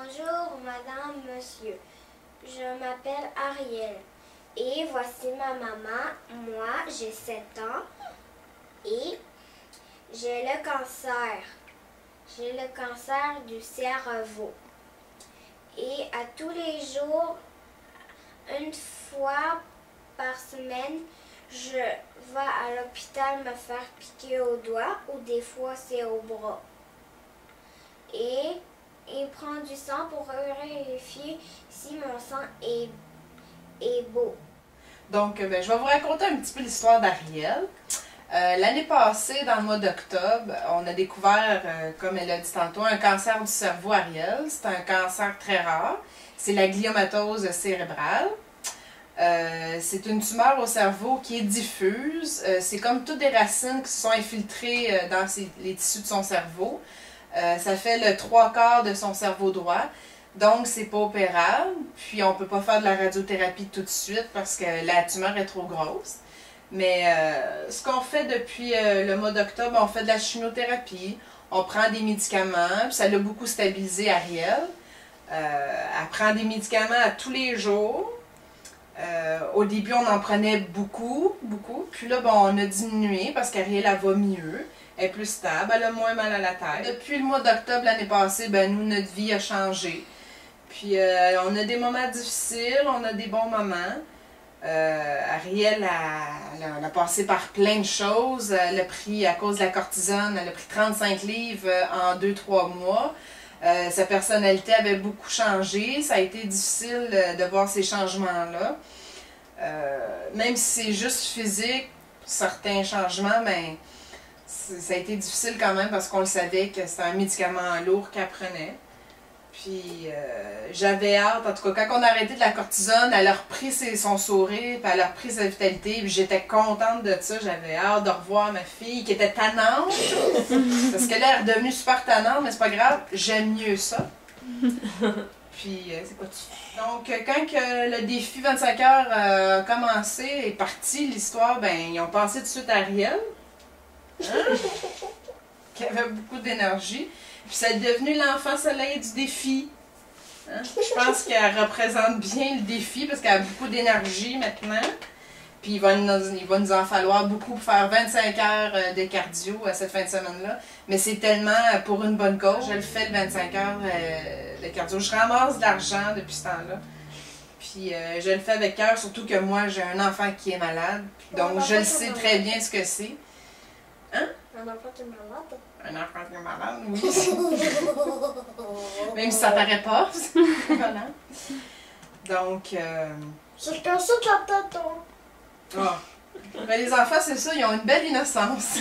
Bonjour, madame, monsieur. Je m'appelle Ariel et voici ma maman. Moi, j'ai 7 ans et j'ai le cancer. J'ai le cancer du cerveau. Et à tous les jours, une fois par semaine, je vais à l'hôpital me faire piquer au doigt ou des fois c'est au bras. Et il prend du sang pour vérifier si mon sang est beau. Donc, je vais vous raconter un petit peu l'histoire d'Ariel. L'année passée, dans le mois d'octobre, on a découvert, comme elle a dit tantôt, un cancer du cerveau, Ariel. C'est un cancer très rare. C'est la gliomatose cérébrale. C'est une tumeur au cerveau qui est diffuse. C'est comme toutes des racines qui se sont infiltrées dans les tissus de son cerveau. Ça fait le 3/4 de son cerveau droit. Donc, c'est pas opérable. Puis, on peut pas faire de la radiothérapie tout de suite parce que la tumeur est trop grosse. Mais ce qu'on fait depuis le mois d'octobre, on fait de la chimiothérapie. On prend des médicaments. Puis ça l'a beaucoup stabilisé Ariel. Elle prend des médicaments à tous les jours. Au début, on en prenait beaucoup. Puis là, bon, on a diminué parce qu'Ariel, elle va mieux. Elle est plus stable, elle a moins mal à la tête. Depuis le mois d'octobre l'année passée, ben, nous, notre vie a changé. Puis on a des moments difficiles, on a des bons moments. Ariel elle a passé par plein de choses. Elle a pris, à cause de la cortisone, elle a pris 35 livres en 2-3 mois. Sa personnalité avait beaucoup changé. Ça a été difficile de voir ces changements-là. Même si c'est juste physique, certains changements, mais ça a été difficile quand même parce qu'on le savait que c'était un médicament lourd qu'elle prenait. Puis j'avais hâte, en tout cas, quand on a arrêté de la cortisone, elle a repris son sourire, puis elle a repris sa vitalité, puis j'étais contente de ça. J'avais hâte de revoir ma fille qui était tannante, parce qu'elle est redevenue super tannante, mais c'est pas grave, j'aime mieux ça. Puis, c'est quoi tu fais? Donc, quand le défi 25 heures a commencé, est parti, l'histoire, ben, ils ont pensé tout de suite à Ariel, qui avait beaucoup d'énergie. Puis ça est devenu l'enfant soleil du défi. Hein? Je pense qu'elle représente bien le défi parce qu'elle a beaucoup d'énergie maintenant. Puis il va nous en falloir beaucoup pour faire 25 heures de cardio cette fin de semaine-là. Mais c'est tellement pour une bonne cause. Je le fais le 25 heures de cardio. Je ramasse de l'argent depuis ce temps-là. Puis je le fais avec cœur, surtout que moi j'ai un enfant qui est malade. Donc je le sais très bien ce que c'est. Hein? Un enfant qui est malade? Un enfant qui est malade, oui. Même si ça paraît pas. Voilà. Donc, C'est comme ça que la tête. Ben, les enfants, c'est ça, ils ont une belle innocence.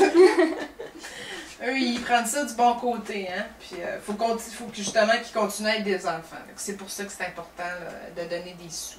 Eux, ils prennent ça du bon côté, hein. Puis, faut justement qu'ils continuent à être des enfants. C'est pour ça que c'est important là, de donner des sous.